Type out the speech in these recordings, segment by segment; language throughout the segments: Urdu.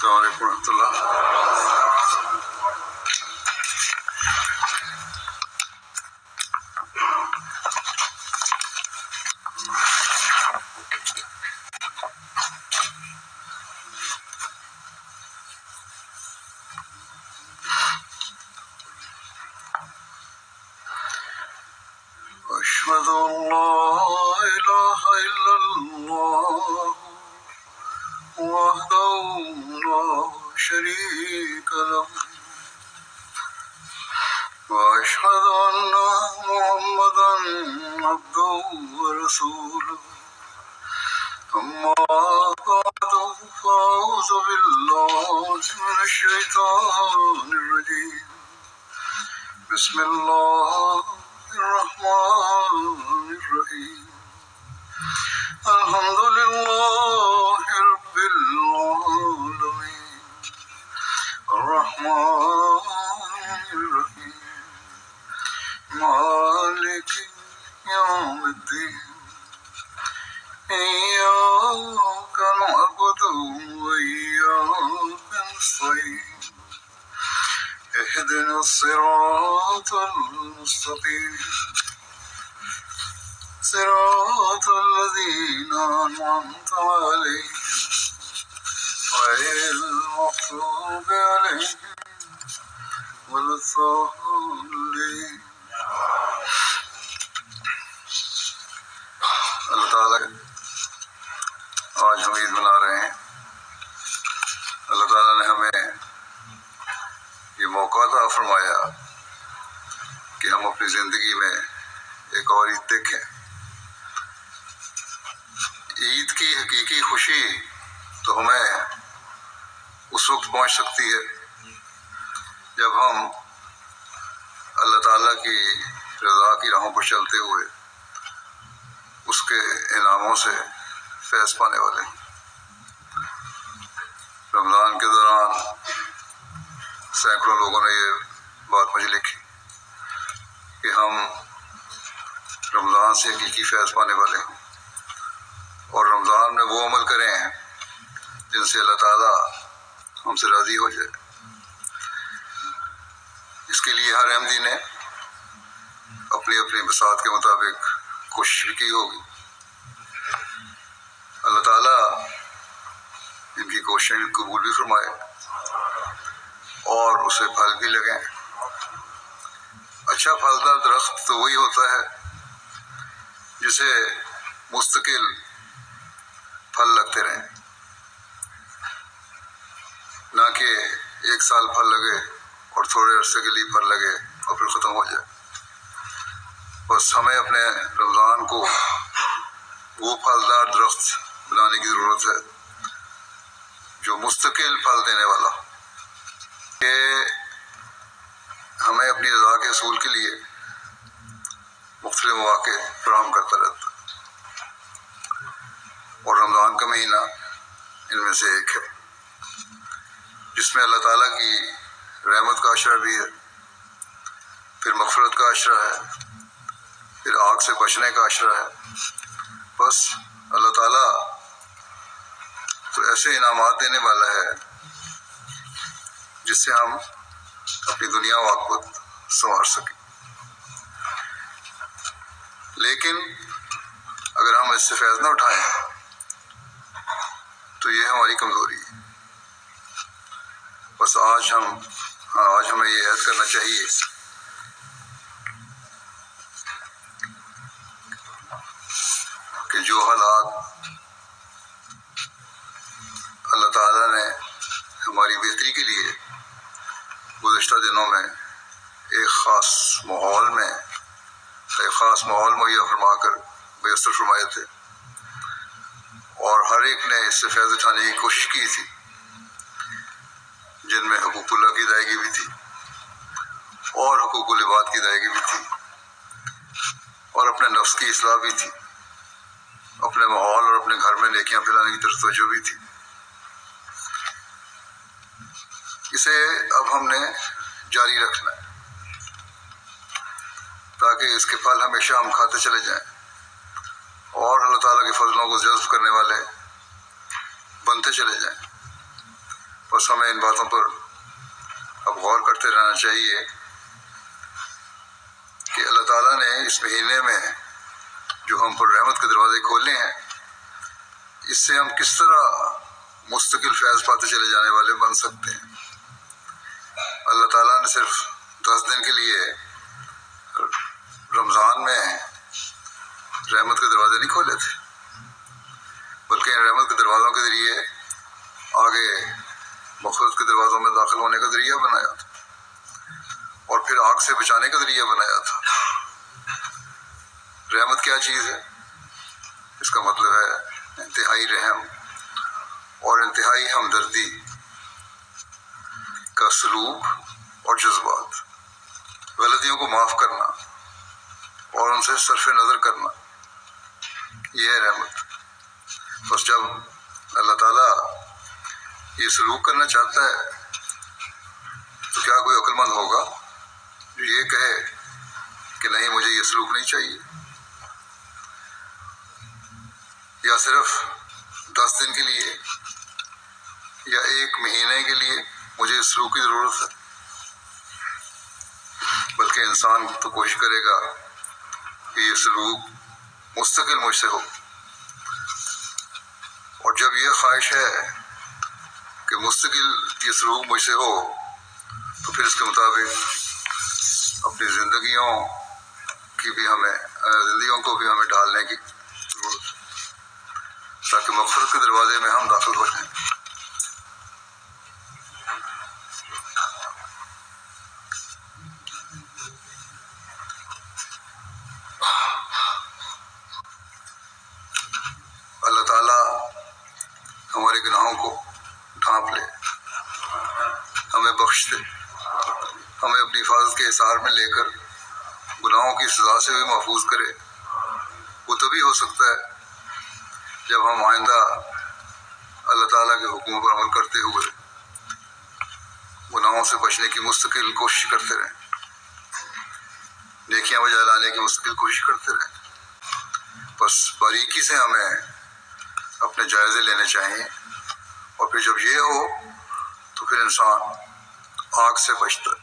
السلام علیکم ورحمۃ اللہ. أشهد أن لا إله إلا الله وحده لا شريك له وأشهد أن محمدا عبده ورسوله. أما بعد فأعوذ بالله من الشيطان الرجيم. بسم الله الرحمن الرحيم. الحمد لله رب العالمين الرحمن الرحيم مالك يوم الدين. إياك نعبد وإياك نستعين. اهدنا الصراط المستقيم صراط الذين أنعمت عليهم غير المغضوب عليهم ولا الضالين. اللہ تعالیٰ آج ہم عید منا رہے ہیں. اللہ تعالیٰ نے ہمیں یہ موقع عطا فرمایا کہ ہم اپنی زندگی میں ایک اور عید دیکھیں. عید کی حقیقی خوشی تو ہمیں اس وقت پہنچ سکتی ہے جب ہم اللہ تعالیٰ کی رضا کی راہوں پر چلتے ہوئے اس کے انعاموں سے فیض پانے والے ہیں. رمضان کے دوران سینکڑوں لوگوں نے یہ بات مجھے لکھی کہ ہم رمضان سے حقیقی فیض پانے والے ہیں اور رمضان میں وہ عمل کریں جن سے اللہ تعالیٰ ہم سے راضی ہو جائے. اس کے لیے ہر احمدی نے اپنی اپنی بساط کے مطابق کوشش بھی کی ہوگی. اللہ تعالیٰ ان کی کوششیں قبول بھی فرمائے اور اسے پھل بھی لگیں. اچھا پھلدار درخت تو وہی ہوتا ہے جسے مستقل پھل لگتے رہیں، نہ کہ ایک سال پھل لگے اور تھوڑے عرصے کے لیے پھل لگے اور پھر ختم ہو جائے. بس ہمیں اپنے رمضان کو وہ پھلدار درخت بنانے کی ضرورت ہے جو مستقل پھل دینے والا، کہ ہمیں اپنی رضا کے حصول کے لیے مختلف مواقع فراہم کرتا رہتا ہے اور رمضان کا مہینہ ان میں سے ایک ہے جس میں اللہ تعالیٰ کی رحمت کا عشرہ بھی ہے، پھر مغفرت کا عشرہ ہے، پھر آگ سے بچنے کا عشرہ ہے. بس اللہ تعالیٰ تو ایسے انعامات دینے والا ہے جس سے ہم اپنی دنیا و آخرت سنوار سکیں. لیکن اگر ہم اس سے فیض نہ اٹھائیں تو یہ ہماری کمزوری ہے. بس آج ہمیں یہ عہد کرنا چاہیے کہ جو حالات اللہ تعالیٰ نے ہماری بہتری کے لیے گزشتہ دنوں میں ایک خاص ماحول مہیا فرما کر میسر فرمائے تھے اور ہر ایک نے اس سے فیض اٹھانے کی کوشش کی تھی، جن میں حقوق اللہ کی ادائیگی بھی تھی اور حقوق العباد کی ادائیگی بھی تھی اور اپنے نفس کی اصلاح بھی تھی، اپنے ماحول اور اپنے گھر میں نیکیاں پھیلانے کی طرف توجہ بھی تھی. اسے اب ہم نے جاری رکھنا ہے تاکہ اس کے پھل ہمیشہ ہم کھاتے چلے جائیں اور اللہ تعالیٰ کے فضلوں کو جذب کرنے والے بنتے چلے جائیں. بس بس ہمیں ان باتوں پر اب غور کرتے رہنا چاہیے کہ اللہ تعالیٰ نے اس مہینے میں جو ہم پر رحمت کے دروازے کھولے ہیں، اس سے ہم کس طرح مستقل فیض پاتے چلے جانے والے بن سکتے ہیں۔ اللہ تعالیٰ نے صرف 10 دن کے لیے رمضان میں رحمت کے دروازے نہیں کھولے تھے، بلکہ ان رحمت کے دروازوں کے ذریعے آگے مغفرت کے دروازوں میں داخل ہونے کا ذریعہ بنایا تھا، اور پھر آگ سے بچانے کا ذریعہ بنایا تھا۔ رحمت کیا چیز ہے؟ اس کا مطلب ہے انتہائی رحم اور انتہائی ہمدردی کا سلوک اور جذبات، غلطیوں کو معاف کرنا اور ان سے صرف نظر کرنا، یہ ہے رحمت۔ بس جب اللہ تعالیٰ یہ سلوک کرنا چاہتا ہے تو کیا کوئی عقل مند ہوگا جو یہ کہے کہ نہیں، مجھے یہ سلوک نہیں چاہیے، یا صرف 10 دن کے لیے یا 1 مہینے کے لیے مجھے اس سلوک کی ضرورت ہے؟ بلکہ انسان تو کوشش کرے گا کہ یہ سلوک مستقل مجھ سے ہو، اور جب یہ خواہش ہے کہ مستقل یہ سلوک مجھ سے ہو تو پھر اس کے مطابق اپنی زندگیوں کو بھی ہمیں ڈھالنے کی ضرورت ہے، تاکہ مغفرت کے دروازے میں ہم داخل ہو جائیں۔ اللہ تعالیٰ ہمارے گناہوں کو ڈھانپ لے، ہمیں بخش دے، ہمیں اپنی حفاظت کے حصار میں لے کر گناہوں کی سزا سے بھی محفوظ کرے۔ وہ تبھی ہو سکتا ہے جب ہم آئندہ اللہ تعالیٰ کے حکموں پر عمل کرتے ہوئے گناہوں سے بچنے کی مستقل کوشش کرتے رہیں، نیکیاں بجا لانے کی مستقل کوشش کرتے رہیں۔ بس باریکی سے ہمیں اپنے جائزے لینے چاہیے، اور پھر جب یہ ہو تو پھر انسان آگ سے بچتا ہے،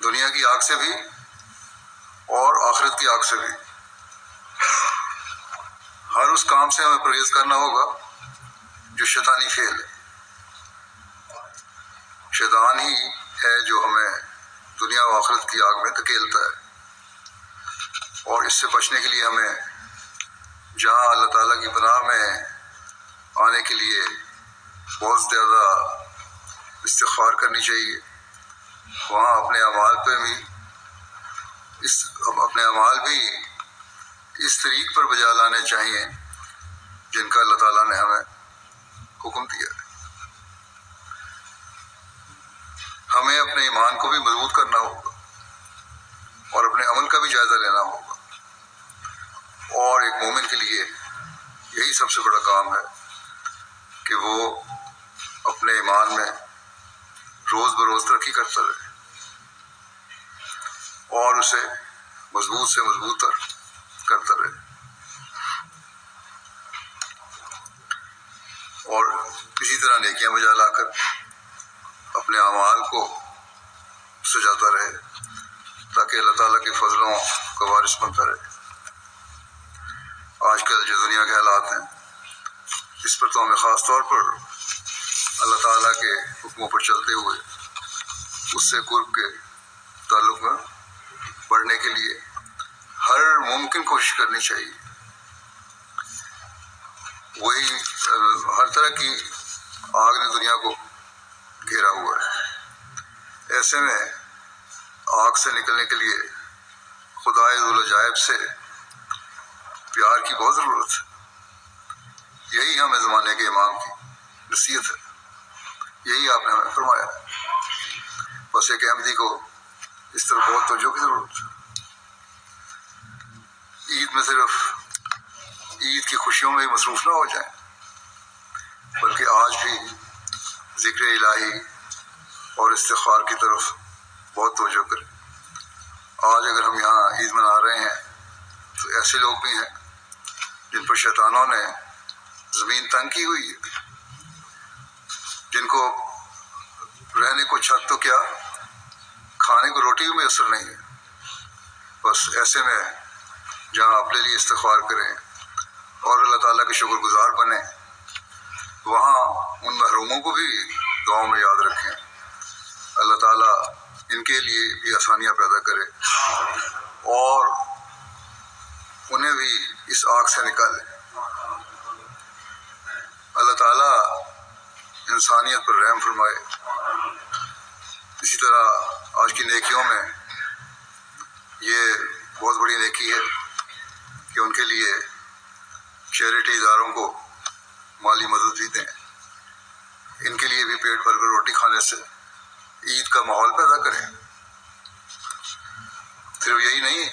دنیا کی آگ سے بھی اور آخرت کی آگ سے بھی۔ ہر اس کام سے ہمیں پرہیز کرنا ہوگا جو شیطانی فعل ہے۔ شیطان ہی ہے جو ہمیں دنیا و آخرت کی آگ میں دھکیلتا ہے، اور اس سے بچنے کے لیے ہمیں جہاں اللہ تعالیٰ کی پناہ میں آنے کے لیے بہت زیادہ استغفار کرنی چاہیے، وہاں اپنے اعمال بھی اس طریق پر بجا لانے چاہیے جن کا اللہ تعالیٰ نے ہمیں حکم دیا ہے۔ ہمیں اپنے ایمان کو بھی مضبوط کرنا ہوگا اور اپنے عمل کا بھی جائزہ لینا ہوگا، اور ایک مومن کے لیے یہی سب سے بڑا کام ہے کہ وہ اپنے ایمان میں روز بروز ترقی کرتا رہے اور اسے مضبوط سے مضبوط تر کرتا رہے، اور اسی طرح نیکیاں بجا لا کر اپنے اعمال کو سجاتا رہے تاکہ اللہ تعالیٰ کے فضلوں کا وارث بنتا رہے۔ آج کل جو دنیا کے حالات ہیں، اس پر تو ہمیں خاص طور پر اللہ تعالیٰ کے حکموں پر چلتے ہوئے اس سے قرب کے تعلق میں بڑھنے کے لیے ہر ممکن کوشش کرنی چاہیے۔ وہی ہر طرح کی آگ نے دنیا کو گھیرا ہوا ہے، ایسے میں آگ سے نکلنے کے لیے خدائے ذوالعجائب سے پیار کی بہت ضرورت ہے۔ یہی ہمیں زمانے کے امام کی نصیحت ہے، یہی آپ نے ہمیں فرمایا ہے۔ بس ایک احمدی کو اس طرح بہت توجہ کی ضرورت ہے۔ عید میں صرف عید کی خوشیوں میں ہی مصروف نہ ہو جائیں، بلکہ آج بھی ذکر الہی اور استغفار کی طرف بہت توجہ کریں۔ آج اگر ہم یہاں عید منا رہے ہیں تو ایسے لوگ بھی ہیں جن پر شیطانوں نے زمین تنگ کی ہوئی ہے، کو رہنے کو چھت تو کیا کھانے کو روٹی بھی میسر نہیں ہے. بس ایسے میں جہاں اپنے لیے استغفار کریں اور اللہ تعالیٰ کے شکر گزار بنیں, وہاں ان محروموں کو بھی دعاؤں میں یاد رکھیں. اللہ تعالیٰ ان کے لیے بھی آسانیاں پیدا کرے اور انہیں بھی اس آگ سے نکالے. اللہ تعالیٰ انسانیت پر رحم فرمائے. اسی طرح آج کی نیکیوں میں یہ بہت بڑی نیکی ہے کہ ان کے لیے چیریٹی اداروں کو مالی مدد بھی دیں. ان کے لیے بھی پیٹ بھر کر روٹی کھانے سے عید کا ماحول پیدا کریں. صرف یہی نہیں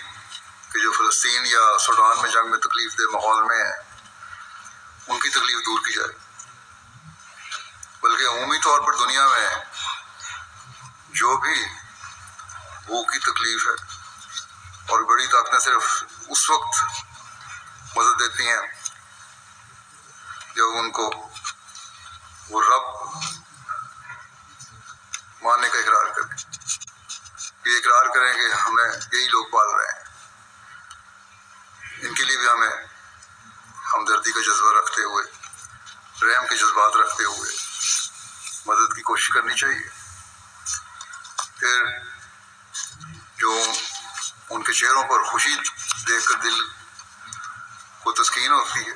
کہ جو فلسطین یا سوڈان میں جنگ میں تکلیف دہ ماحول میں ہیں ان کی تکلیف دور کی جائے, بلکہ عمومی طور پر دنیا میں جو بھی بھوک کی تکلیف ہے, اور بڑی طاقتیں صرف اس وقت مدد دیتی ہیں جب ان کو وہ رب ماننے کا اقرار کریں, یہ اقرار کریں کہ ہمیں یہی لوگ پال رہے ہیں. ان کے لیے بھی ہمیں ہمدردی کا جذبہ رکھتے ہوئے, رحم کے جذبات رکھتے ہوئے مدد کی کوشش کرنی چاہیے. پھر جو ان کے چہروں پر خوشی دیکھ کر دل کو تسکین ہوتی ہے,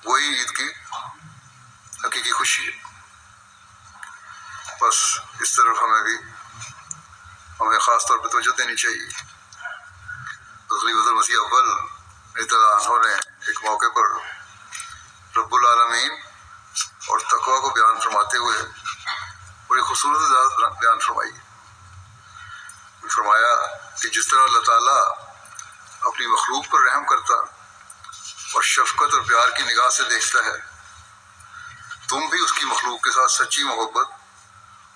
وہی عید کی حقیقی خوشی ہے. بس اس طرف ہمیں خاص طور پہ توجہ دینی چاہیے. خلیفۃ المسیح اول رضی اللہ عنہ نے ایک موقع پر رب العالمین اور تقویٰ کو بیان فرماتے ہوئے بڑی خوبصورت انداز بیان فرمائی. فرمایا کہ جس طرح اللہ تعالیٰ اپنی مخلوق پر رحم کرتا اور شفقت اور پیار کی نگاہ سے دیکھتا ہے, تم بھی اس کی مخلوق کے ساتھ سچی محبت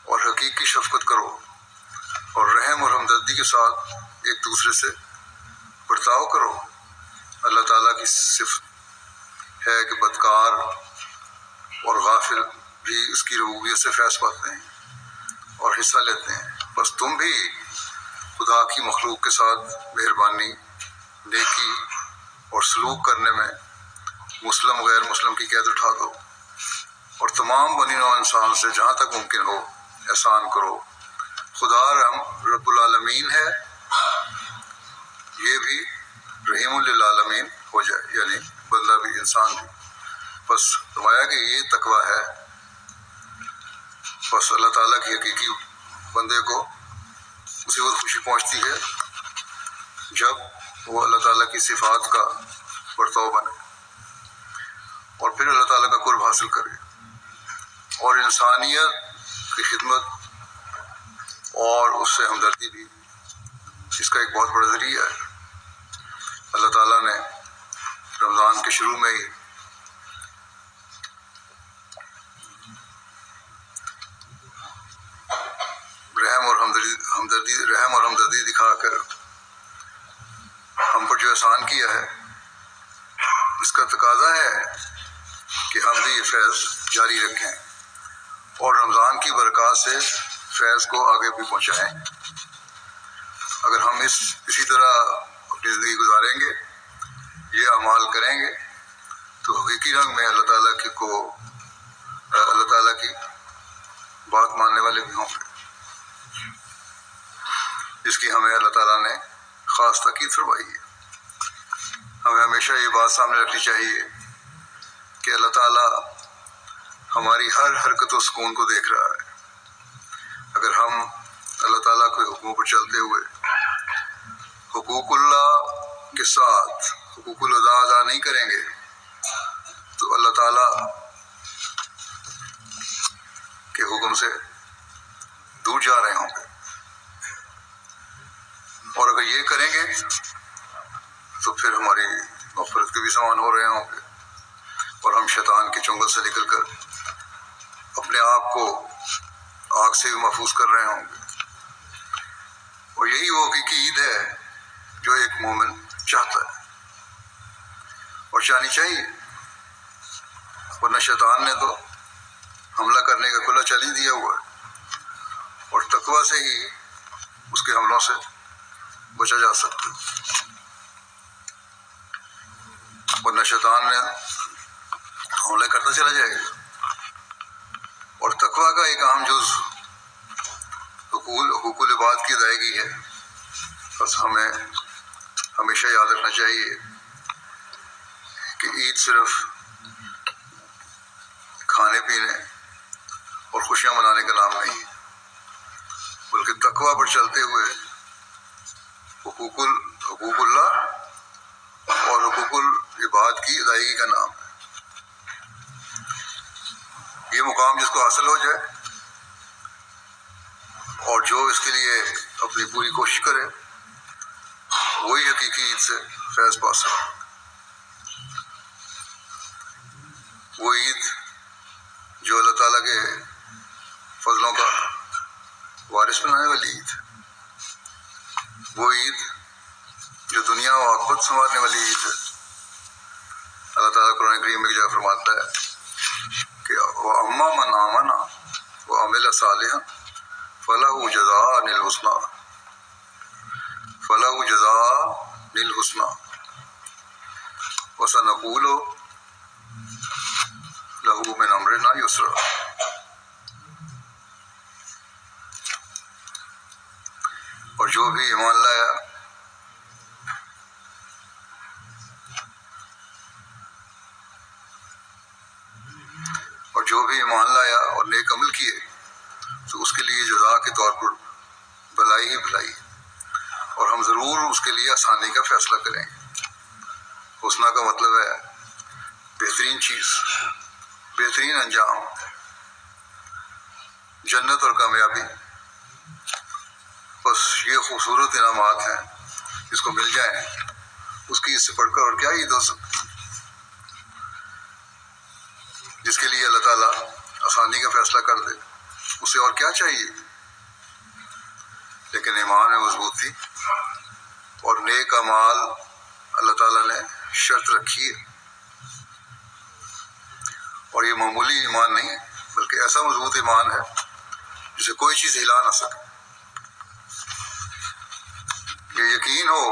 اور حقیقی شفقت کرو اور رحم اور ہمدردی کے ساتھ ایک دوسرے سے برتاؤ کرو. اللہ تعالیٰ کی صفت ہے کہ بدکار اور غافل بھی اس کی ربوبیت سے فیض پاتے ہیں اور حصہ لیتے ہیں. بس تم بھی خدا کی مخلوق کے ساتھ مہربانی, نیکی اور سلوک کرنے میں مسلم غیر مسلم کی قید اٹھا دو اور تمام بنی نوع انسان سے جہاں تک ممکن ہو احسان کرو. خدا رب العالمین ہے, یہ بھی رحیم للعالمین ہو جائے, یعنی بندہ بھی انسان بھی. بس فرمایا کہ یہ تقویٰ ہے. بس اللہ تعالیٰ کی حقیقی بندے کو اسی وقت خوشی پہنچتی ہے جب وہ اللہ تعالیٰ کی صفات کا برتاؤ بنے اور پھر اللہ تعالیٰ کا قرب حاصل کرے اور انسانیت کی خدمت اور اس سے ہمدردی بھی اس کا ایک بہت بڑا ذریعہ ہے. اللہ تعالیٰ نے رمضان کے شروع میں ہی رحم اور ہمدردی دکھا کر ہم پر جو احسان کیا ہے, اس کا تقاضا ہے کہ ہم بھی یہ فیض جاری رکھیں اور رمضان کی برکات سے فیض کو آگے بھی پہنچائیں. اگر ہم اسی طرح اپنی زندگی گزاریں گے, یہ اعمال کریں گے, تو حقیقی رنگ میں اللہ تعالیٰ کی بات ماننے والے بھی ہوں گے, جس کی ہمیں اللہ تعالیٰ نے خاص تاکید فرمائی ہے. ہمیں ہمیشہ یہ بات سامنے رکھنی چاہیے کہ اللہ تعالیٰ ہماری ہر حرکت و سکون کو دیکھ رہا ہے. اگر ہم اللہ تعالیٰ کے حکموں پر چلتے ہوئے حقوق اللہ کے ساتھ حقوق الادا ادا نہیں کریں گے تو اللہ تعالیٰ کے حکم سے دور جا رہے ہوں گے, اور اگر یہ کریں گے تو پھر ہماری مغفرت کے بھی سامان ہو رہے ہوں گے اور ہم شیطان کے چنگل سے نکل کر اپنے آپ کو آگ سے بھی محفوظ کر رہے ہوں گے. اور یہی وہ حقیقی عید ہے جو ایک مومن چاہتا ہے اور چاہنی چاہیے. ورنہ شیطان نے تو حملہ کرنے کا کھلا چیلنج دیا ہوا ہے، اور تقویٰ سے ہی اس کے حملوں سے بچا جا سکتا ہے، ورنہ شیطان نے حملے کرتا چلا جائے گا۔ اور تقویٰ کا ایک اہم جز حقوق العباد کی ادائیگی ہے۔ بس ہمیں ہمیشہ یاد رکھنا چاہیے کہ عید صرف کھانے پینے اور خوشیاں منانے کا نام نہیں ہے، بلکہ تقویٰ پر چلتے ہوئے حقوق اللہ اور حقوق العباد کی ادائیگی کا نام ہے۔ یہ مقام جس کو حاصل ہو جائے اور جو اس کے لیے اپنی پوری کوشش کرے، وہی حقیقی عید سے فیض پا سکے۔ وہ عید جو اللہ تعالیٰ کے فضلوں کا وارث بنانے والی عید ہے، وہ عید جو دنیا و آخرت سنوارنے والی عید ہے۔ اللہ تعالیٰ قرآن کریم میں ایک جگہ فرماتا ہے کہ وَأَمَّا مَنْ آمَنَ وَعَمِلَ صَالِحًا فَلَهُ جَزَاءً الْحُسْنَى وَسَنَقُولُ لَهُ مِنْ أَمْرِنَا يُسْرًا۔ اور جو بھی ایمان لایا اور نیک عمل کیے تو اس کے لیے جزا کے طور پر بھلائی ہی بھلائی، اور ہم ضرور اس کے لیے آسانی کا فیصلہ کریں گے۔ حسنہ کا مطلب ہے بہترین چیز، بہترین انجام، جنت اور کامیابی۔ بس یہ خوبصورت انعامات ہیں، جس کو مل جائیں اس کی اس سے بڑھ کر اور کیا عید ہو سکتی، جس کے لیے اللہ تعالیٰ آسانی کا فیصلہ کر دے، اسے اور کیا چاہیے۔ لیکن ایمان میں مضبوطی اور نیک اعمال اللہ تعالیٰ نے شرط رکھی ہے، اور یہ معمولی ایمان نہیں بلکہ ایسا مضبوط ایمان ہے جسے کوئی چیز ہلا نہ سکے۔ یہ یقین ہو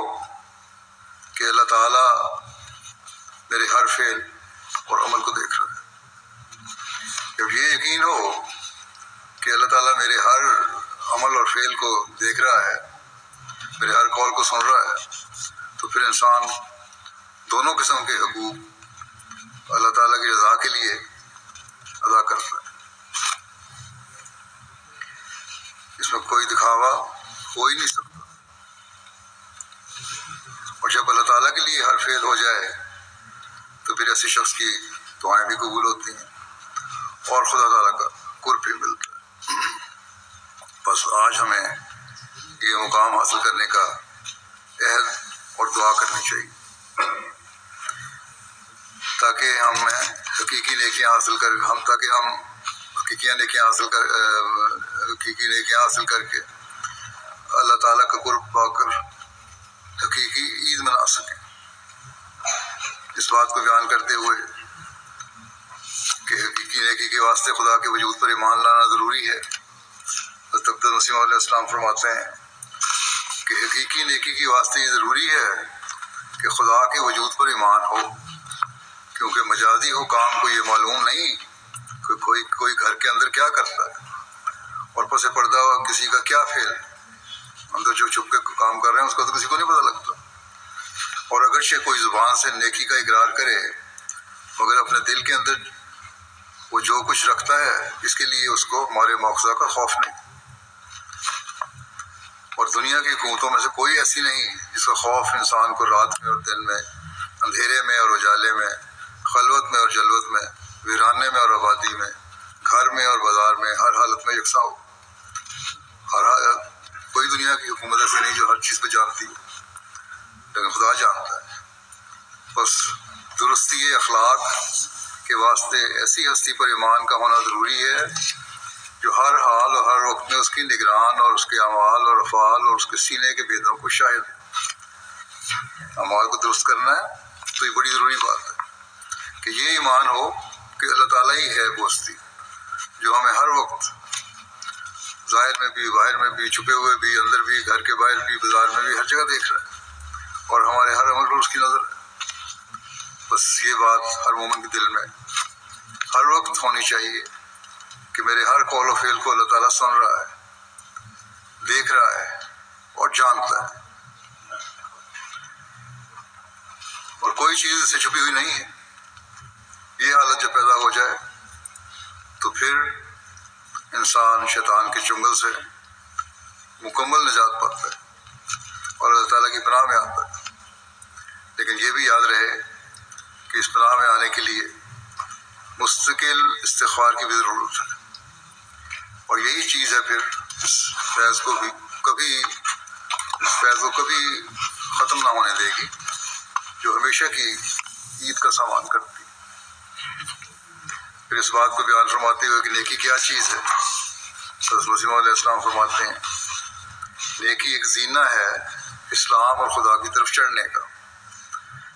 کہ اللہ تعالیٰ میرے ہر فعل اور عمل کو دیکھ رہا ہے، جب یہ یقین ہو کہ اللہ تعالیٰ میرے ہر عمل اور فعل کو دیکھ رہا ہے، میرے ہر قول کو سن رہا ہے، تو پھر انسان دونوں قسم کے حقوق اللہ تعالیٰ کی رضا کے لیے ادا کرتا ہے۔ اس میں کوئی دکھاوا ہو ہی نہیں سکتا، اور جب اللہ تعالیٰ کے لیے ہر فعل ہو جائے تو پھر ایسے شخص کی دعائیں بھی قبول ہوتی ہیں اور خدا تعالیٰ کا قرب بھی ملتا ہے۔ بس آج ہمیں یہ مقام حاصل کرنے کا عہد اور دعا کرنی چاہیے، تاکہ ہم حقیقی نیکیاں حاصل کر کے اللہ تعالیٰ کا قرب پا کر حقیقی عید منا سکیں۔ اس بات کو بیان کرتے ہوئے کہ حقیقی نیکی کے واسطے خدا کے وجود پر ایمان لانا ضروری ہے، حضرت مسیح علیہ السلام فرماتے ہیں کہ حقیقی نیکی کے واسطے یہ ضروری ہے کہ خدا کے وجود پر ایمان ہو، کیونکہ مجازی حکام کو یہ معلوم نہیں کہ کوئی گھر کے اندر کیا کرتا ہے، اور پس پردہ کسی کا کیا فعل اندر جو چھپ کے کام کر رہے ہیں اس کا تو کسی کو نہیں پتہ لگتا۔ اور اگرچہ کوئی زبان سے نیکی کا اقرار کرے مگر اپنے دل کے اندر وہ جو کچھ رکھتا ہے اس کے لیے اس کو ہمارے مواخذہ کا خوف نہیں۔ اور دنیا کی حکومتوں میں سے کوئی ایسی نہیں جس کا خوف انسان کو رات میں اور دن میں، اندھیرے میں اور اجالے میں، خلوت میں اور جلوت میں، ویرانے میں اور آبادی میں، گھر میں اور بازار میں، ہر حالت میں یکساں ہو۔ کوئی دنیا کی حکومت ایسی نہیں جو ہر چیز کو جانتی ہو، لیکن خدا جانتا ہے۔ بس درستی اخلاق کے واسطے ایسی ہستی پر ایمان کا ہونا ضروری ہے جو ہر حال اور ہر وقت میں اس کی نگران اور اس کے اعمال اور افعال اور اس کے سینے کے بھیدوں کو شاہد ہے۔ اعمال کو درست کرنا ہے تو یہ بڑی ضروری بات ہے کہ یہ ایمان ہو کہ اللہ تعالیٰ ہی ہے بوستی، جو ہمیں ہر وقت ظاہر میں بھی، باہر میں بھی، چھپے ہوئے بھی، اندر بھی، گھر کے باہر بھی، بازار میں بھی، ہر جگہ دیکھ رہا ہے اور ہمارے ہر عمل پر اس کی نظر ہے۔ بس یہ بات ہر مومن کے دل میں ہر وقت ہونی چاہیے کہ میرے ہر قول و فعل کو اللہ تعالیٰ سن رہا ہے، دیکھ رہا ہے اور جانتا ہے، اور کوئی چیز اس سے چھپی ہوئی نہیں ہے۔ یہ حالت جب پیدا ہو جائے تو پھر انسان شیطان کے چنگل سے مکمل نجات پاتا ہے اور اللہ تعالیٰ کی پناہ میں آتا ہے۔ لیکن یہ بھی یاد رہے کہ اس پناہ میں آنے کے لیے مستقل استغفار کی بھی ضرورت ہے، اور یہی چیز ہے پھر اس فیض کو کبھی ختم نہ ہونے دے گی، جو ہمیشہ کی عید کا سامان کرتی ہے۔ پھر اس بات کو بیان فرماتے ہوئے کہ نیکی کیا چیز ہے، حضرت مسیح علیہ السلام فرماتے ہیں نیکی ایک زینہ ہے اسلام اور خدا کی طرف چڑھنے کا،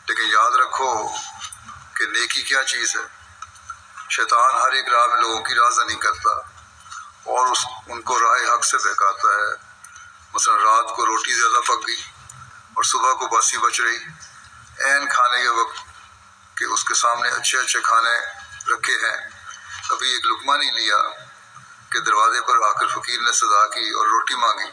لیکن یاد رکھو کہ نیکی کیا چیز ہے۔ شیطان ہر ایک راہ میں لوگوں کی رازنی کرتا اور ان کو راہ حق سے بہکاتا ہے۔ مثلا رات کو روٹی زیادہ پک گئی اور صبح کو باسی بچ رہی، عین کھانے کے وقت کہ اس کے سامنے اچھے اچھے کھانے رکھے ہیں، کبھی ایک لقمہ نہیں لیا کہ دروازے پر آ کر فقیر نے صدا کی اور روٹی مانگی،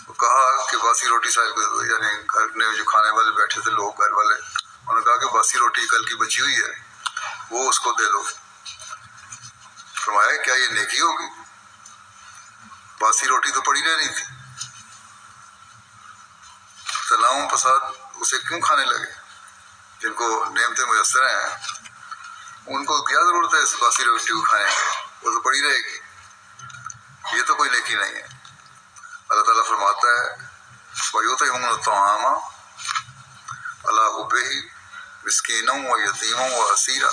وہ کہا کہ باسی روٹی صاحب کو، یعنی گھر میں جو کھانے والے بیٹھے تھے لوگ، گھر والے، انہوں نے کہا کہ باسی روٹی کل کی بچی ہوئی ہے، وہ اس کو دے دو۔ فرمایا کیا یہ نیکی ہوگی؟ باسی روٹی تو پڑی رہنی تھی، تناؤ فساد اسے کیوں کھانے لگے؟ جن کو نعمتیں میسر ہیں ان کو کیا ضرورت ہے اس باسی روٹی کو کھانے کی، وہ تو پڑی رہے گی۔ یہ تو کوئی نیکی نہیں ہے۔ اللہ تعالیٰ فرماتا ہے وَيُطْعِمُونَ الطَّعَامَ عَلَىٰ حُبِّهِ مِسْكِينًا وَيَتِيمًا وَأَسِيرًا،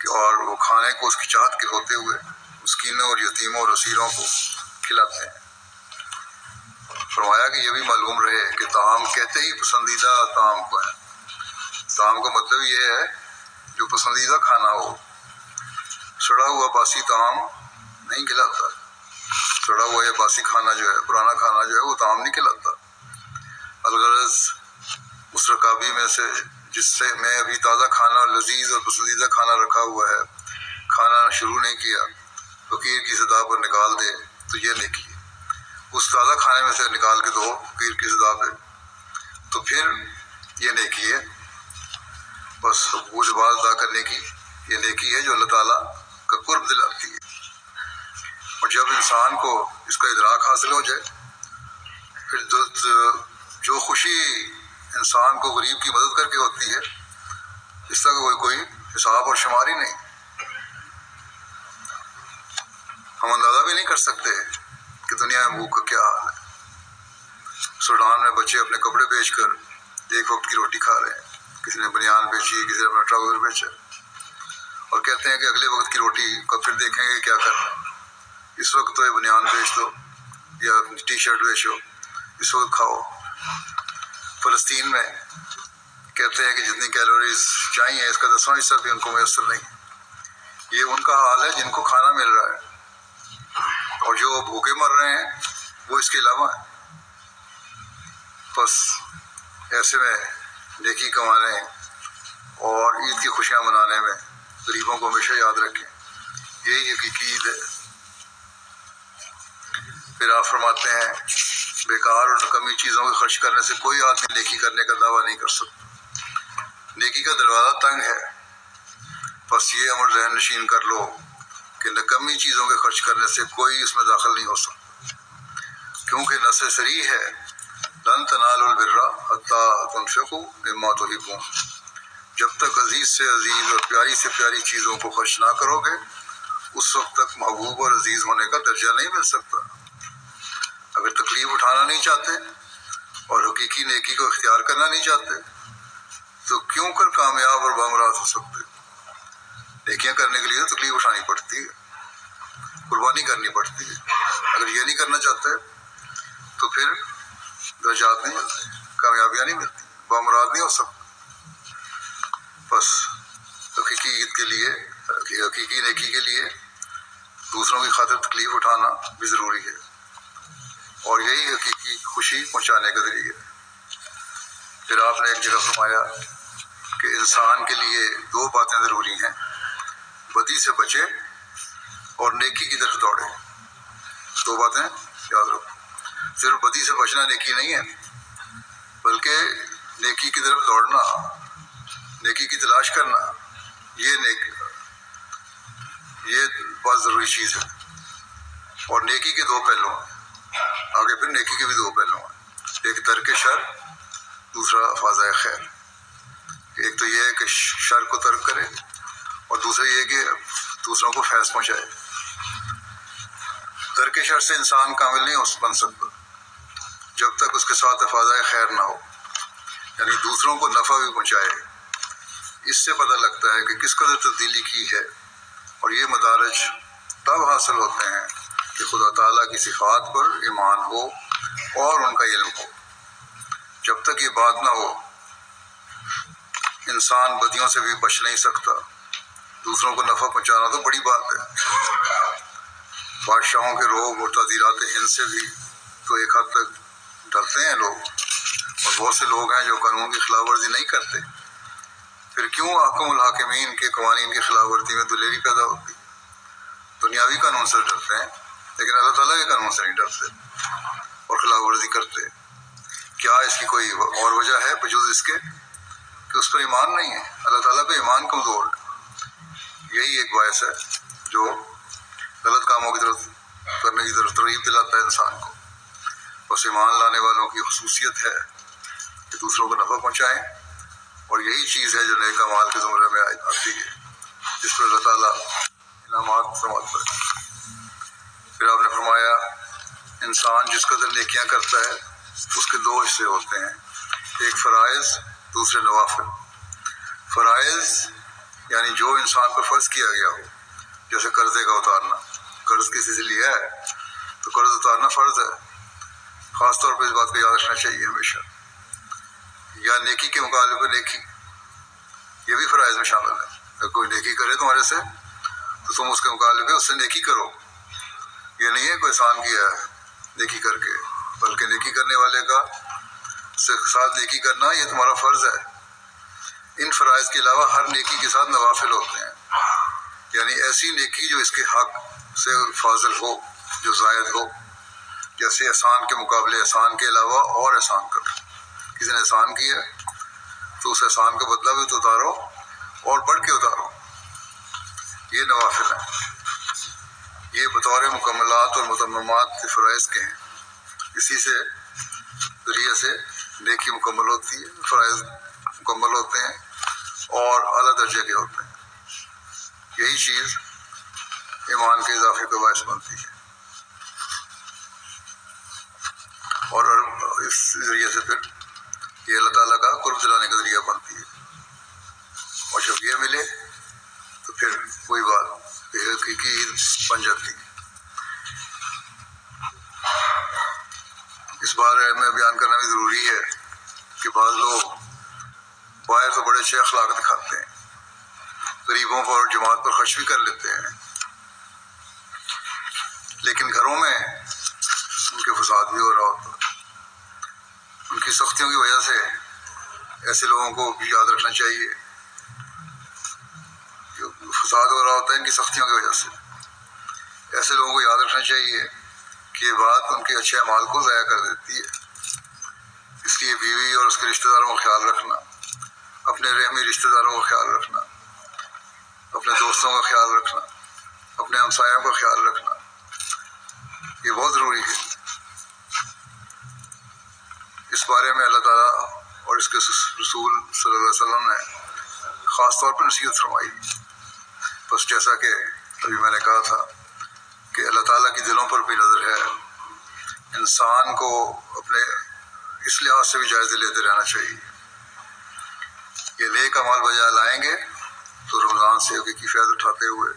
کہ اور وہ کھانے کو اس کی چاہت کے ہوتے ہوئے مسکینوں اور یتیموں اور اسیروں کو کھلاتے ہیں۔ فرمایا کہ یہ بھی معلوم رہے کہ طعام کہتے ہی پسندیدہ طعام کو ہے۔ طعام کا مطلب یہ ہے جو پسندیدہ کھانا ہو۔ سڑا ہوا باسی طعام نہیں کھلاتا، سڑا ہوا یا باسی کھانا جو ہے، پرانا کھانا جو ہے، وہ طعام نہیں کھلاتا۔ الغرض اس رکابی میں سے جس سے میں ابھی تازہ کھانا اور لذیذ اور پسندیدہ کھانا رکھا ہوا ہے، کھانا شروع نہیں کیا، فقیر کی صدا پر نکال دے تو یہ نیکی ہے۔ اس تازہ کھانے میں سے نکال کے دو فقیر کی صدا پہ، تو پھر یہ نیکی ہے۔ بس حقوق باز ادا کرنے کی یہ نیکی ہے جو اللہ تعالیٰ کا قرب دلاتی ہے۔ اور جب انسان کو اس کا ادراک حاصل ہو جائے، پھر جو خوشی انسان کو غریب کی مدد کر کے ہوتی ہے، اس کا کوئی حساب اور شمار ہی نہیں، ہم اندازہ بھی نہیں کر سکتے کہ دنیا میں بھوک کا کیا حال ہے۔ سوڈان میں بچے اپنے کپڑے بیچ کر ایک وقت کی روٹی کھا رہے ہیں، کسی نے بنیان بیچی، کسی نے اپنا ٹراؤزر بیچا، اور کہتے ہیں کہ اگلے وقت کی روٹی کا پھر دیکھیں گے کیا کرنا ہے، اس وقت تو یہ بنیان بیچ دو یا ٹی شرٹ بیچو، اس وقت کھاؤ۔ فلسطین میں کہتے ہیں کہ جتنی کیلوریز چاہیے اس کا 10واں حصہ بھی ان کو میسر نہیں۔ یہ ان کا حال ہے جن کو کھانا مل رہا ہے، اور جو بھوکے مر رہے ہیں وہ اس کے علاوہ ہیں۔ بس ایسے میں نیکی کمانے اور عید کی خوشیاں منانے میں غریبوں کو ہمیشہ یاد رکھیں، یہی حقیقی عید ہے۔ پھر آپ فرماتے ہیں بیکار اور نکمی چیزوں کو خرچ کرنے سے کوئی آدمی نیکی کرنے کا دعویٰ نہیں کر سکتا۔ نیکی کا دروازہ تنگ ہے، بس یہ امر ذہن نشین کر لو کہ نکمی چیزوں کے خرچ کرنے سے کوئی اس میں داخل نہیں ہو سکتا، کیونکہ نص صریح ہے لن تنالوا البر حتی تنفقوا مما تحبون، جب تک عزیز سے عزیز اور پیاری سے پیاری چیزوں کو خرچ نہ کرو گے اس وقت تک محبوب اور عزیز ہونے کا درجہ نہیں مل سکتا۔ اگر تکلیف اٹھانا نہیں چاہتے اور حقیقی نیکی کو اختیار کرنا نہیں چاہتے تو کیوں کر کامیاب اور بامراد ہو سکتے؟ نیکیاں کرنے کے لیے تو تکلیف اٹھانی پڑتی ہے، قربانی کرنی پڑتی ہے۔ اگر یہ نہیں کرنا چاہتے تو پھر درجات نہیں ملتے، کامیابیاں نہیں ملتی، بامراد نہیں ہو سکتے۔ بس حقیقی عید کے لیے، حقیقی نیکی کے لیے دوسروں کی خاطر تکلیف اٹھانا بھی ضروری ہے، اور یہی حقیقی خوشی پہنچانے کا ذریعہ ہے۔ پھر آپ نے ایک جگہ فرمایا کہ انسان کے لیے دو باتیں ضروری ہیں، بدی سے بچے اور نیکی کی طرف دوڑے۔ دو باتیں یاد رکھو، صرف بدی سے بچنا نیکی نہیں ہے، بلکہ نیکی کی طرف دوڑنا، نیکی کی تلاش کرنا، یہ بہت ضروری چیز ہے۔ اور نیکی کے دو پہلو ہیں، آگے پھر نیکی کے بھی دو پہلو ہیں، ایک ترک شر، دوسرا فضائل خیر۔ ایک تو یہ ہے کہ شر کو ترک کرے، اور دوسرا یہ کہ دوسروں کو فیض پہنچائے۔ ترک شر سے انسان کامل نہیں بن سکتا جب تک اس کے ساتھ فضائل خیر نہ ہو، یعنی دوسروں کو نفع بھی پہنچائے۔ اس سے پتہ لگتا ہے کہ کس قدر تبدیلی کی ہے، اور یہ مدارج تب حاصل ہوتے ہیں کہ خدا تعالیٰ کی صفات پر ایمان ہو اور ان کا علم ہو۔ جب تک یہ بات نہ ہو، انسان بدیوں سے بھی بچ نہیں سکتا۔ دوسروں کو نفع پہنچانا تو بڑی بات ہے، بادشاہوں کے روب اور تعزیرات ہند سے بھی تو ایک حد تک ڈرتے ہیں لوگ، اور بہت سے لوگ ہیں جو قانون کی خلاف ورزی نہیں کرتے۔ پھر کیوں حکم الحاکمین کے قوانین کی خلاف ورزی میں دلیری پیدا ہوتی؟ دنیاوی قانون سے ڈرتے ہیں، لیکن اللہ تعالیٰ کے قانون سے نہیں ڈرتے اور خلاف ورزی کرتے۔ کیا اس کی کوئی اور وجہ ہے بجز اس کے کہ اس پر ایمان نہیں ہے؟ اللہ تعالیٰ پہ ایمان کمزور ہے۔ یہی ایک باعث ہے جو غلط کاموں کی طرف کرنے کی طرف ترغیب دلاتا ہے انسان کو۔ بس ایمان لانے والوں کی خصوصیت ہے کہ دوسروں کو نفع پہنچائیں، اور یہی چیز ہے جو نیک اعمال کے زمرے میں آتی ہے، جس پر اللہ تعالیٰ انعامات فرماتا ہے۔ پھر آپ نے فرمایا انسان جس قدر نیکیاں کرتا ہے اس کے دو حصے ہوتے ہیں، ایک فرائض، دوسرے نوافل۔ فرائض یعنی جو انسان پر فرض کیا گیا ہو، جیسے قرضے کا اتارنا، قرض کسی سے لیا ہے تو قرض اتارنا فرض ہے، خاص طور پہ اس بات کو یاد رکھنا چاہیے ہمیشہ۔ یا نیکی کے مقابلے پہ نیکی، یہ بھی فرائض میں شامل ہے۔ اگر کوئی نیکی کرے تمہارے سے تو تم اس کے مقابلے پہ اس سے نیکی کرو۔ یہ نہیں ہے کوئی احسان کیا ہے نیکی کر کے، بلکہ نیکی کرنے والے کا ساتھ نیکی کرنا یہ تمہارا فرض ہے۔ ان فرائض کے علاوہ ہر نیکی کے ساتھ نوافل ہوتے ہیں، یعنی ایسی نیکی جو اس کے حق سے فاضل ہو، جو زائد ہو، جیسے احسان کے مقابلے احسان کے علاوہ اور احسان کرو۔ کسی نے احسان کیا تو اس احسان کا بدلہ بھی تو اتارو اور بڑھ کے اتارو، یہ نوافل ہیں۔ یہ بطور مکملات اور متممات کے فرائض کے ہیں، اسی سے ذریعے سے نیکی مکمل ہوتی ہے، فرائض مکمل ہوتے ہیں اور اعلیٰ درجے کے ہوتے ہیں۔ یہی چیز ایمان کے اضافے کا باعث بنتی ہے، اور اس ذریعے سے پھر یہ اللہ تعالیٰ کا قرب دلانے کا ذریعہ بنتی ہے۔ اور جب یہ ملے تو پھر وہی بات حقیقی عید بن جاتی ہے۔ اس بارے میں بیان کرنا بھی ضروری ہے کہ بعض لوگ باہر تو بڑے اچھے اخلاق دکھاتے ہیں، غریبوں پر اور جماعت پر خرچ بھی کر لیتے ہیں، لیکن گھروں میں ان کے فساد بھی ہو رہا ہوتا ہے۔ ان کی سختیوں کی وجہ سے ایسے لوگوں کو بھی یاد رکھنا چاہیے، جو فساد ہو رہا ہوتا ہے ان کی سختیوں کی وجہ سے، ایسے لوگوں کو یاد رکھنا چاہیے کہ یہ بات ان کے اچھے اعمال کو ضائع کر دیتی ہے۔ اس لیے بیوی اور اس کے رشتہ داروں کا خیال رکھنا، اپنے رحمی رشتہ داروں کا خیال رکھنا، اپنے دوستوں کا خیال رکھنا، اپنے ہمسایوں کا خیال رکھنا، یہ بہت ضروری ہے۔ اس بارے میں اللہ تعالیٰ اور اس کے رسول صلی اللہ علیہ وسلم نے خاص طور پر نصیحت فرمائی۔ بس جیسا کہ ابھی میں نے کہا تھا کہ اللہ تعالیٰ کی دلوں پر بھی نظر ہے، انسان کو اپنے اس لحاظ سے بھی جائزے لیتے رہنا چاہیے۔ یہ نیک اعمال بجا لائیں گے تو رمضان سے حقیقی فیض اٹھاتے ہوئے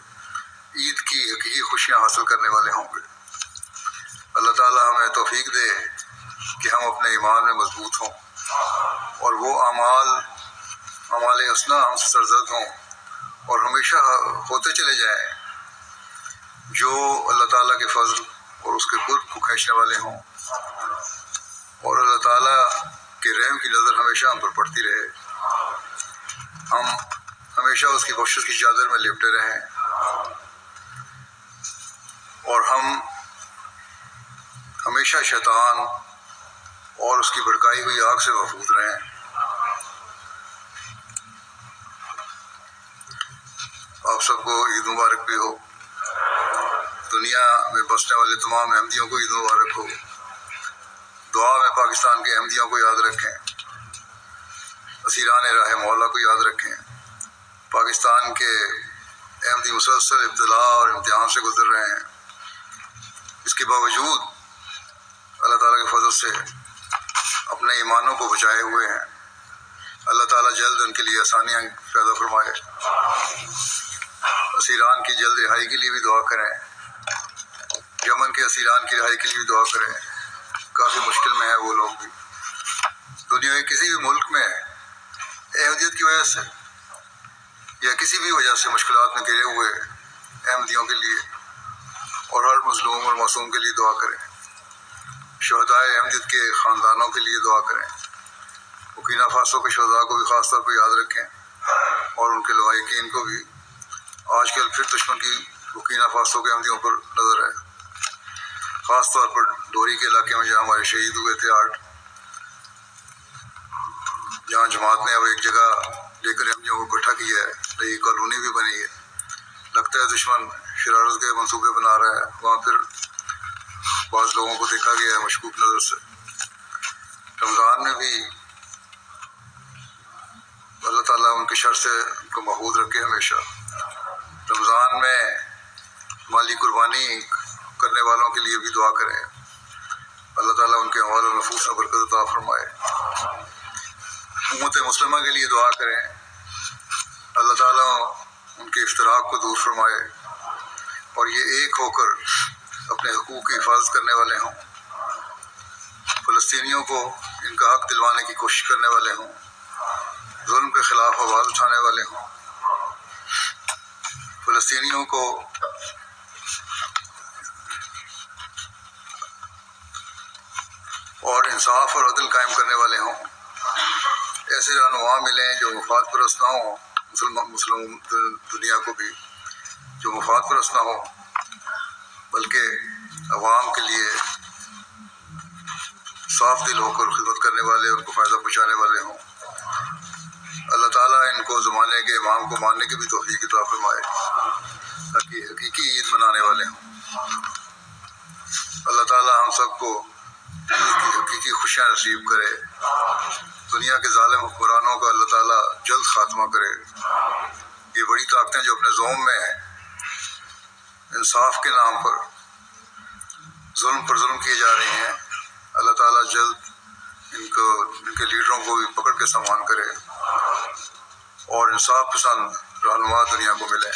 عید کی حقیقی خوشیاں حاصل کرنے والے ہوں گے۔ اللہ تعالیٰ ہمیں توفیق دے کہ ہم اپنے ایمان میں مضبوط ہوں اور وہ اعمال اعمال حسنہ ہم سے سرزد ہوں اور ہمیشہ ہوتے چلے جائیں، جو اللہ تعالیٰ کے فضل اور اس کے قرب کو کھینچنے والے ہوں، اور اللہ تعالیٰ کے رحم کی نظر ہمیشہ ہم پر پڑتی رہے، ہم ہمیشہ اس کی بخشش کی چادر میں لپٹے رہیں، اور ہم ہمیشہ شیطان اور اس کی بھڑکائی ہوئی آگ سے محفوظ رہیں۔ آپ سب کو عید مبارک بھی ہو، دنیا میں بسنے والے تمام احمدیوں کو عید مبارک ہو۔ دعا میں پاکستان کے احمدیوں کو یاد رکھیں، اسیران راہ مولا کو یاد رکھیں۔ پاکستان کے احمدی مسلسل ابتلاء اور امتحان سے گزر رہے ہیں، اس کے باوجود اللہ تعالیٰ کے فضل سے اپنے ایمانوں کو بچائے ہوئے ہیں۔ اللہ تعالیٰ جلد ان کے لیے آسانیاں پیدا فرمائے۔ اسیران کی جلد رہائی کے لیے بھی دعا کریں، یمن کے اسیران کی رہائی کے لیے بھی دعا کریں، کافی مشکل میں ہیں وہ لوگ بھی۔ دنیا کے کسی بھی ملک میں احمدیت کی وجہ سے یا کسی بھی وجہ سے مشکلات میں گھرے ہوئے احمدیوں کے لیے اور ہر مظلوم اور معصوم کے لیے دعا کریں۔ شہدائے احمدیت کے خاندانوں کے لیے دعا کریں۔ بورکینا فاسو کے شہداء کو بھی خاص طور پہ یاد رکھیں، اور ان کے لواحقین کو بھی۔ آج کل پھر دشمن کی بورکینا فاسو کے احمدیوں پر نظر ہے، خاص طور پر ڈوری کے علاقے میں جہاں ہمارے شہید ہوئے تھے 8، جہاں جماعت نے اب ایک جگہ لے کر احمدیوں کو اکٹھا کیا ہے، نئی کالونی بھی بنی ہے۔ لگتا ہے دشمن شرارت کے منصوبے بنا رہا ہے، وہاں پھر بعض لوگوں کو دیکھا گیا ہے مشکوک نظر سے۔ رمضان میں بھی اللہ تعالیٰ ان کے شر سے ان کو محفوظ رکھے ہمیشہ۔ رمضان میں مالی قربانی کرنے والوں کے لیے بھی دعا کریں، اللہ تعالیٰ ان کے اموال و نفوس میں برکت عطا فرمائے۔ امت مسلمہ کے لیے دعا کریں، اللہ تعالیٰ ان کے افتراق کو دور فرمائے اور یہ ایک ہو کر اپنے حقوق کی حفاظت کرنے والے ہوں، فلسطینیوں کو ان کا حق دلوانے کی کوشش کرنے والے ہوں، ظلم کے خلاف آواز اٹھانے والے ہوں، فلسطینیوں کو اور انصاف اور عدل قائم کرنے والے ہوں، ایسے رہنما ملیں جو مفاد پرست نہ ہوں، مسلم دنیا کو بھی جو مفاد پرست نہ ہوں بلکہ عوام کے لیے صاف دل ہو کر خدمت کرنے والے، ان کو فائدہ پہنچانے والے ہوں۔ اللہ تعالیٰ ان کو زمانے کے امام کو ماننے کی بھی توفیق عطا فرمائے تاکہ حقیقی عید منانے والے ہوں۔ اللہ تعالیٰ ہم سب کو عید کی حقیقی خوشیاں نصیب کرے، دنیا کے ظالم حکمرانوں کا اللہ تعالیٰ جلد خاتمہ کرے۔ یہ بڑی طاقتیں جو اپنے زوم میں ہیں، انصاف کے نام پر ظلم پر ظلم کیے جا رہی ہیں، اللہ تعالیٰ جلد ان کے لیڈروں کو بھی پکڑ کے سامان کرے اور انصاف پسند رہنما دنیا کو ملے۔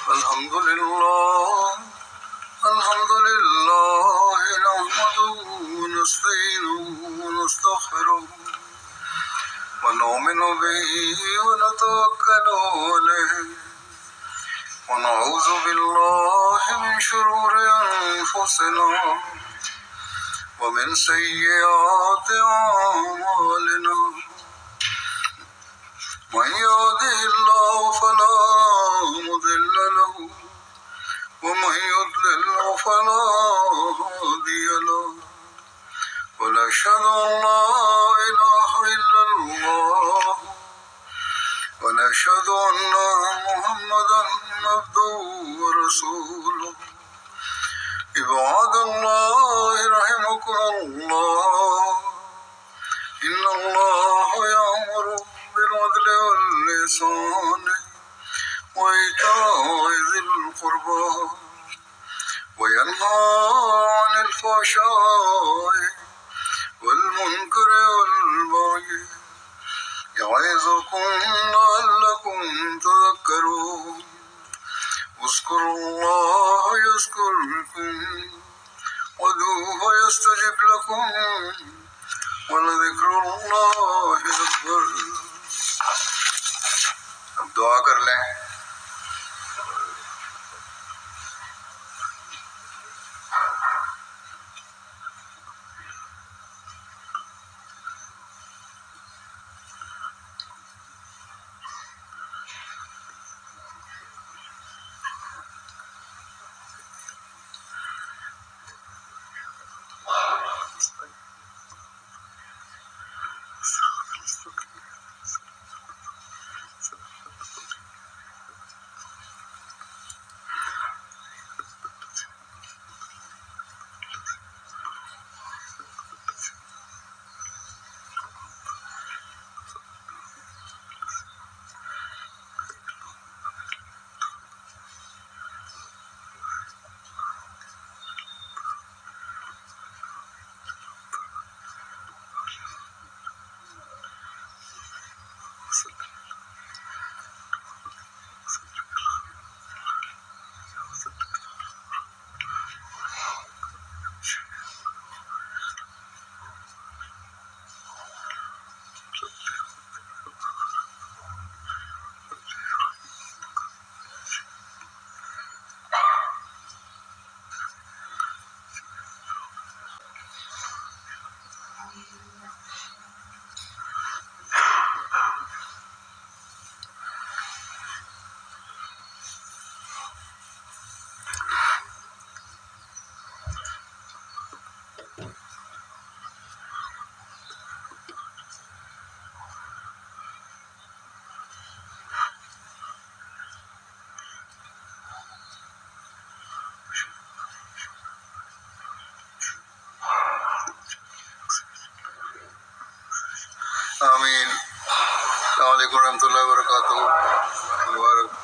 الحمد لله نحمده ونستعينه ونستغفره ونؤمن به ونتوكل عليه ونعوذ بالله من شرور أنفسنا ومن سيئات أعمالنا، من يهده الله فلا مضل له ومن يضلل فلا هادي له، ونشهد أن لا إله إلا الله ونشهد أن محمدا عبده ورسوله۔ عباد الله رحمكم الله، إن الله يأمر بالعدل والإحسان وإيتاء ذي القربى وينهى عن الفحشاء والمنكر والبغي يعظكم لعلكم تذكرون اذكروا الله يذكركم وادعوه يستجب لكم ولذكر اللہ اکبر. اب دعا کر لیں. آمین. السلام علیکم ورحمۃ اللہ وبرکاتہ. مبارک.